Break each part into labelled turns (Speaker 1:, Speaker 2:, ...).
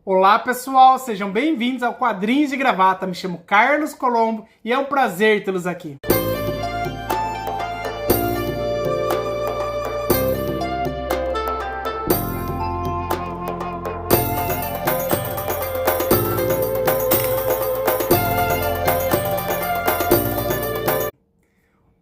Speaker 1: Olá pessoal, sejam bem-vindos ao Quadrinhos de Gravata. Me chamo Carlos Colombo e é um prazer tê-los aqui.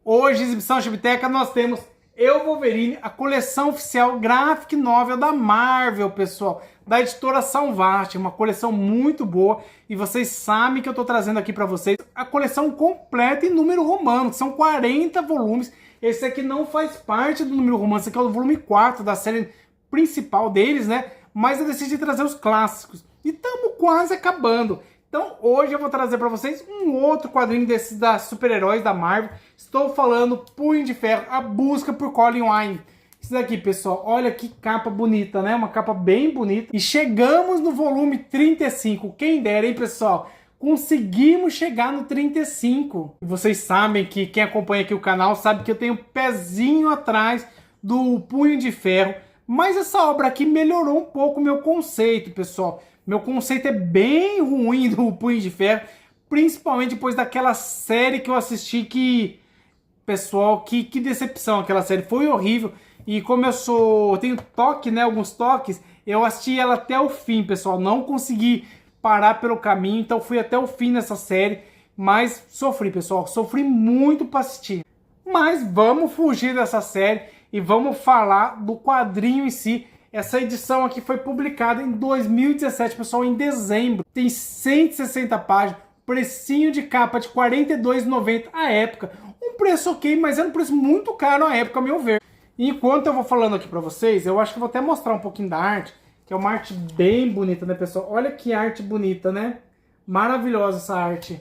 Speaker 1: Hoje, exibição Chibiteca, nós temos Eu, Wolverine, a coleção oficial Graphic Novel da Marvel, pessoal, da editora Salvat, uma coleção muito boa, e vocês sabem que eu estou trazendo aqui para vocês a coleção completa em número romano, que são 40 volumes. Esse aqui não faz parte do número romano, esse aqui é o volume 4 da série principal deles, né? Mas eu decidi trazer os clássicos, e estamos quase acabando. Então hoje eu vou trazer para vocês um outro quadrinho desses da super-heróis da Marvel. Estou falando Punho de Ferro, a busca por Colin Wine. Isso daqui, pessoal, olha que capa bonita, né? Uma capa bem bonita. E chegamos no volume 35. Quem dera, hein, pessoal? Conseguimos chegar no 35. E vocês sabem que quem acompanha aqui o canal sabe que eu tenho um pezinho atrás do Punho de Ferro. Mas essa obra aqui melhorou um pouco o meu conceito, pessoal. Meu conceito é bem ruim do Punho de Ferro, principalmente depois daquela série que eu assisti que... Pessoal, que decepção aquela série, foi horrível. E como eu tenho toque, né, alguns toques, eu assisti ela até o fim, pessoal. Não consegui parar pelo caminho, então fui até o fim nessa série. Mas sofri, pessoal, sofri muito para assistir. Mas vamos fugir dessa série e vamos falar do quadrinho em si. Essa edição aqui foi publicada em 2017, pessoal, em dezembro. Tem 160 páginas, precinho de capa de R$ 42,90 à época. Um preço ok, mas era um preço muito caro à época, a meu ver. E enquanto eu vou falando aqui pra vocês, eu acho que vou até mostrar um pouquinho da arte, que é uma arte bem bonita, né, pessoal? Olha que arte bonita, né? Maravilhosa essa arte.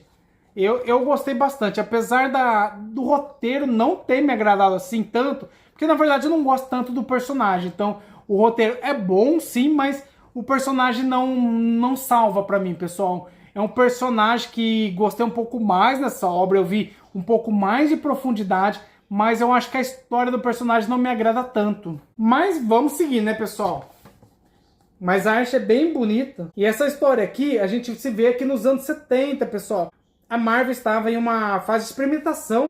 Speaker 1: Eu gostei bastante, apesar do roteiro não ter me agradado assim tanto, porque na verdade eu não gosto tanto do personagem. Então o roteiro é bom sim, mas o personagem não salva pra mim, pessoal. É um personagem que gostei um pouco mais nessa obra, eu vi um pouco mais de profundidade, mas eu acho que a história do personagem não me agrada tanto. Mas vamos seguir, né, pessoal? Mas a arte é bem bonita. E essa história aqui, a gente se vê aqui nos anos 70, pessoal. A Marvel estava em uma fase de experimentação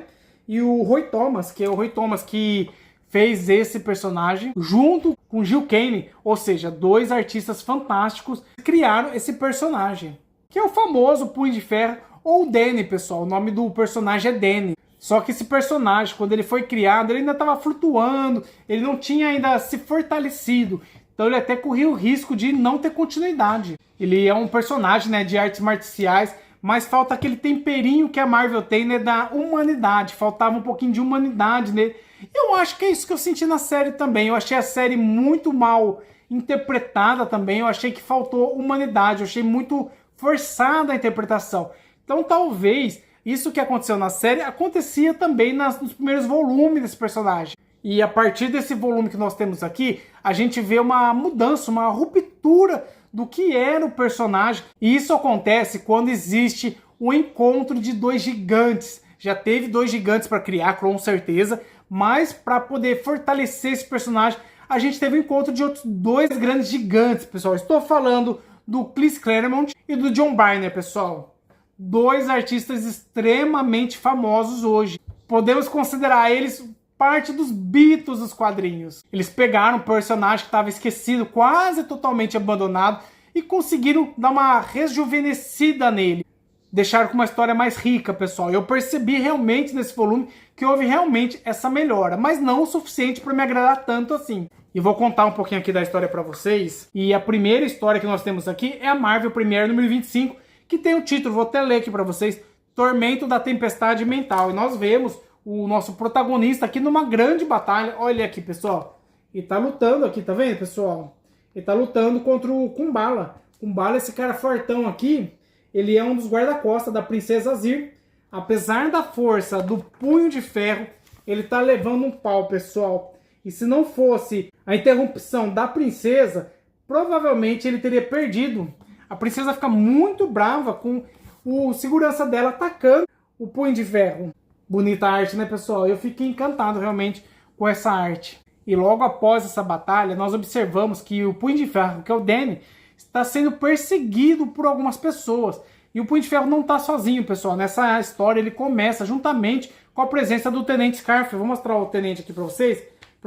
Speaker 1: e o Roy Thomas, que é o Roy Thomas que fez esse personagem, junto com Gil Kane, ou seja, dois artistas fantásticos, criaram esse personagem, que é o famoso Punho de Ferro, ou Danny, pessoal. O nome do personagem é Danny. Só que esse personagem, quando ele foi criado, ele ainda estava flutuando, ele não tinha ainda se fortalecido. Então ele até corria o risco de não ter continuidade. Ele é um personagem, né, de artes marciais, mas falta aquele temperinho que a Marvel tem, né, da humanidade. Faltava um pouquinho de humanidade nele. Eu acho que é isso que eu senti na série também. Eu achei a série muito mal interpretada também. Eu achei que faltou humanidade. Eu achei muito forçada a interpretação. Então talvez isso que aconteceu na série acontecia também nos primeiros volumes desse personagem. E a partir desse volume que nós temos aqui, a gente vê uma mudança, uma ruptura do que era o personagem. E isso acontece quando existe o encontro de dois gigantes. Já teve dois gigantes para criar, com certeza, mas para poder fortalecer esse personagem, a gente teve o encontro de outros dois grandes gigantes, pessoal. Estou falando do Chris Claremont e do John Byrne, pessoal. Dois artistas extremamente famosos hoje. Podemos considerar eles parte dos Beatles dos quadrinhos. Eles pegaram um personagem que estava esquecido, quase totalmente abandonado, e conseguiram dar uma rejuvenescida nele. Deixaram com uma história mais rica, pessoal. Eu percebi realmente nesse volume que houve realmente essa melhora, mas não o suficiente para me agradar tanto assim. E vou contar um pouquinho aqui da história para vocês. E a primeira história que nós temos aqui é a Marvel Premiere número 25, que tem o título, vou até ler aqui para vocês, Tormento da Tempestade Mental. E nós vemos o nosso protagonista aqui numa grande batalha. Olha aqui, pessoal. Ele tá lutando aqui, tá vendo, pessoal? Ele tá lutando contra o Kumbala. Kumbala, esse cara fortão aqui, ele é um dos guarda-costas da Princesa Azir. Apesar da força do Punho de Ferro, ele tá levando um pau, pessoal. E se não fosse a interrupção da princesa, provavelmente ele teria perdido. A princesa fica muito brava com o segurança dela atacando o Punho de Ferro. Bonita arte, né, pessoal? Eu fiquei encantado realmente com essa arte. E logo após essa batalha, nós observamos que o Punho de Ferro, que é o Danny, está sendo perseguido por algumas pessoas. E o Punho de Ferro não está sozinho, pessoal. Nessa história ele começa juntamente com a presença do Tenente Scarfe. Eu vou mostrar o Tenente aqui para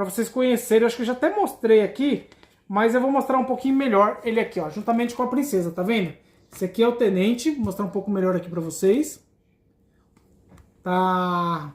Speaker 1: vocês conhecerem. Eu acho que eu já até mostrei aqui, mas eu vou mostrar um pouquinho melhor ele aqui, ó, juntamente com a princesa, tá vendo? Esse aqui é o Tenente, vou mostrar um pouco melhor aqui para vocês. Tá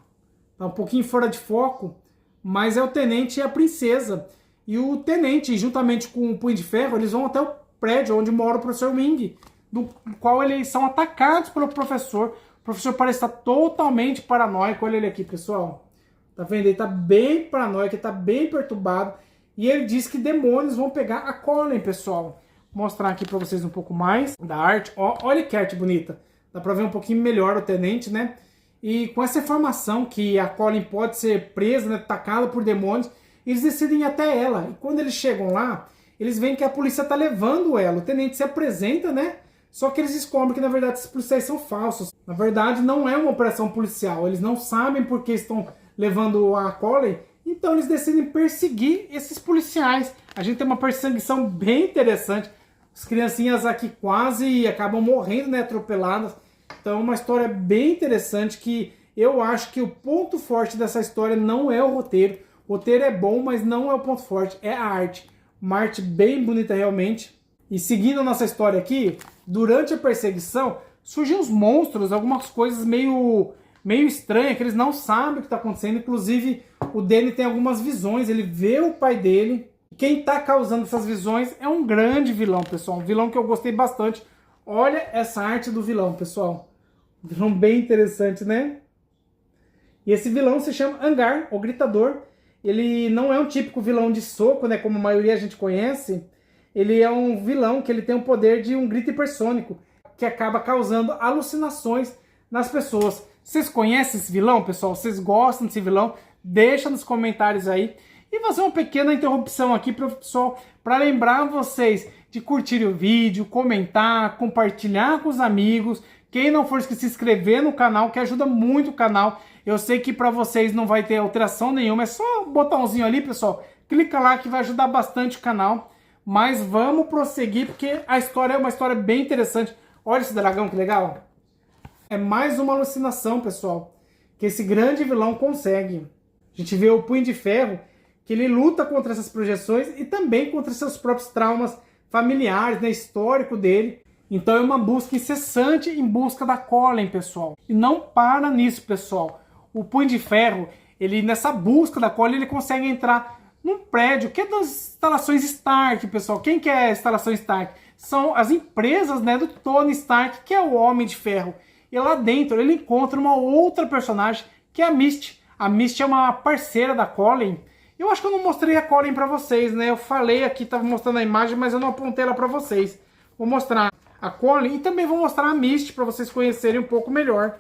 Speaker 1: um pouquinho fora de foco, mas é o Tenente e a princesa. E o Tenente, juntamente com o Punho de Ferro, eles vão até o prédio onde mora o professor Wing, do qual eles são atacados pelo professor. O professor parece estar totalmente paranoico. Olha ele aqui, pessoal. Tá vendo? Ele tá bem paranoico, ele tá bem perturbado. E ele diz que demônios vão pegar a Colin, pessoal. Vou mostrar aqui pra vocês um pouco mais da arte. Ó, olha que arte bonita. Dá pra ver um pouquinho melhor o Tenente, né? E com essa informação que a Colin pode ser presa, né, atacada por demônios, eles decidem ir até ela. E quando eles chegam lá, eles veem que a polícia tá levando ela. O Tenente se apresenta, né? Só que eles descobrem que, na verdade, esses policiais são falsos. Na verdade, não é uma operação policial. Eles não sabem por que estão levando a Colin. Então, eles decidem perseguir esses policiais. A gente tem uma perseguição bem interessante. As criancinhas aqui quase acabam morrendo, né, atropeladas. Então, é uma história bem interessante que eu acho que o ponto forte dessa história não é o roteiro. O roteiro é bom, mas não é o ponto forte. É a arte. Uma arte bem bonita, realmente. E seguindo a nossa história aqui, durante a perseguição, surgem uns monstros, algumas coisas meio estranhas, que eles não sabem o que está acontecendo. Inclusive, o Danny tem algumas visões, ele vê o pai dele. Quem está causando essas visões é um grande vilão, pessoal. Um vilão que eu gostei bastante. Olha essa arte do vilão, pessoal. Um vilão bem interessante, né? E esse vilão se chama Angar, o Gritador. Ele não é um típico vilão de soco, né, como a maioria a gente conhece. Ele é um vilão que ele tem o poder de um grito hipersônico, que acaba causando alucinações nas pessoas. Vocês conhecem esse vilão, pessoal? Vocês gostam desse vilão? Deixa nos comentários aí. E fazer uma pequena interrupção aqui, pessoal, para lembrar vocês de curtir o vídeo, comentar, compartilhar com os amigos. Quem não for se inscrever no canal, que ajuda muito o canal. Eu sei que para vocês não vai ter alteração nenhuma, é só um botãozinho ali, pessoal. Clica lá que vai ajudar bastante o canal. Mas vamos prosseguir, porque a história é uma história bem interessante. Olha esse dragão, que legal. É mais uma alucinação, pessoal, que esse grande vilão consegue. A gente vê o Punho de Ferro, que ele luta contra essas projeções e também contra seus próprios traumas familiares, né, histórico dele. Então é uma busca incessante em busca da Colin, pessoal. E não para nisso, pessoal. O Punho de Ferro, ele nessa busca da Colin, ele consegue entrar num prédio que é das instalações Stark, pessoal. Quem que é a instalação Stark? São as empresas, né, do Tony Stark, que é o Homem de Ferro. E lá dentro ele encontra uma outra personagem, que é a Misty. A Misty é uma parceira da Colin. Eu acho que eu não mostrei a Colin pra vocês, né? Eu falei aqui, tava mostrando a imagem, mas eu não apontei ela pra vocês. Vou mostrar a Colin e também vou mostrar a Misty pra vocês conhecerem um pouco melhor.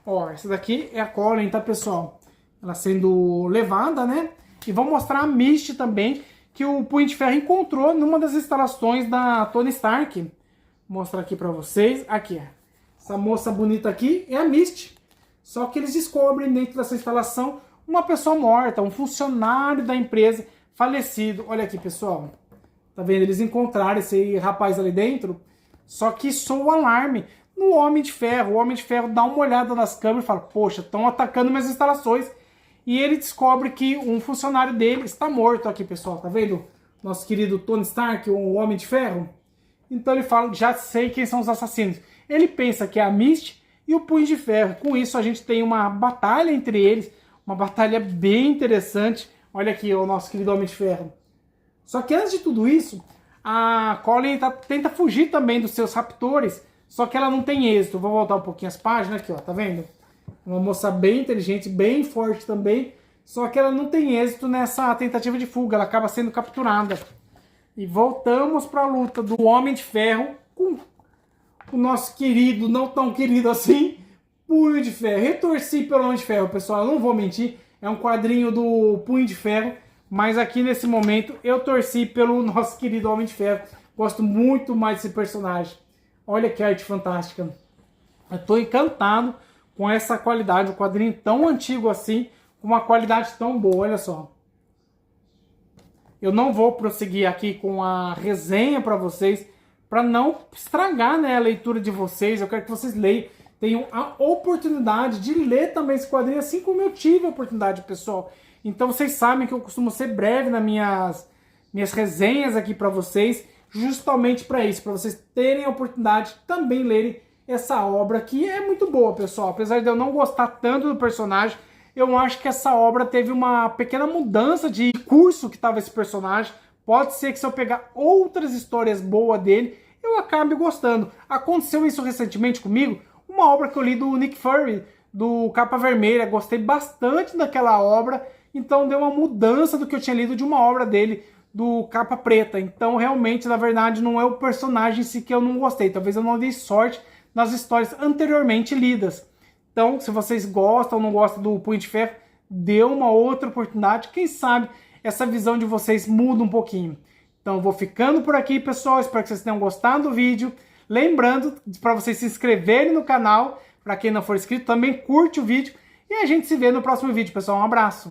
Speaker 1: Ó, essa daqui é a Colin, tá, pessoal? Ela sendo levada, né? E vou mostrar a Misty também, que o Punho de Ferro encontrou numa das instalações da Tony Stark. Vou mostrar aqui pra vocês. Aqui, essa moça bonita aqui é a Misty. Só que eles descobrem dentro dessa instalação uma pessoa morta, um funcionário da empresa falecido. Olha aqui, pessoal. Tá vendo? Eles encontraram esse rapaz ali dentro. Só que soa o alarme no Homem de Ferro. O Homem de Ferro dá uma olhada nas câmeras e fala: poxa, estão atacando minhas instalações. E ele descobre que um funcionário dele está morto aqui, pessoal. Tá vendo? Nosso querido Tony Stark, o Homem de Ferro. Então ele fala: já sei quem são os assassinos. Ele pensa que é a Misty e o Punho de Ferro. Com isso a gente tem uma batalha entre eles. Uma batalha bem interessante. Olha aqui o nosso querido Homem de Ferro. Só que antes de tudo isso, a Colin tenta fugir também dos seus raptores. Só que ela não tem êxito. Vou voltar um pouquinho as páginas aqui, ó. Tá vendo? Uma moça bem inteligente, bem forte também. Só que ela não tem êxito nessa tentativa de fuga. Ela acaba sendo capturada. E voltamos para a luta do Homem de Ferro com o nosso querido, não tão querido assim, Punho de Ferro. Retorci pelo Homem de Ferro, pessoal. Eu não vou mentir. É um quadrinho do Punho de Ferro. Mas aqui nesse momento eu torci pelo nosso querido Homem de Ferro. Gosto muito mais desse personagem. Olha que arte fantástica. Eu estou encantado com essa qualidade. Um quadrinho tão antigo assim, com uma qualidade tão boa. Olha só. Eu não vou prosseguir aqui com a resenha para vocês para não estragar, né, a leitura de vocês. Eu quero que vocês leiam, tenham a oportunidade de ler também esse quadrinho, assim como eu tive a oportunidade, pessoal. Então vocês sabem que eu costumo ser breve nas minhas resenhas aqui para vocês, justamente para isso, para vocês terem a oportunidade de também lerem essa obra que é muito boa, pessoal. Apesar de eu não gostar tanto do personagem, eu acho que essa obra teve uma pequena mudança de curso que estava esse personagem. Pode ser que se eu pegar outras histórias boas dele, eu acabe gostando. Aconteceu isso recentemente comigo, uma obra que eu li do Nick Fury, do Capa Vermelha. Gostei bastante daquela obra, então deu uma mudança do que eu tinha lido de uma obra dele, do Capa Preta. Então realmente, na verdade, não é o personagem em si que eu não gostei. Talvez eu não dei sorte nas histórias anteriormente lidas. Então, se vocês gostam ou não gostam do Punho de Ferro, dê uma outra oportunidade. Quem sabe essa visão de vocês muda um pouquinho. Então, eu vou ficando por aqui, pessoal. Espero que vocês tenham gostado do vídeo. Lembrando para vocês se inscreverem no canal. Para quem não for inscrito, também curte o vídeo. E a gente se vê no próximo vídeo, pessoal. Um abraço.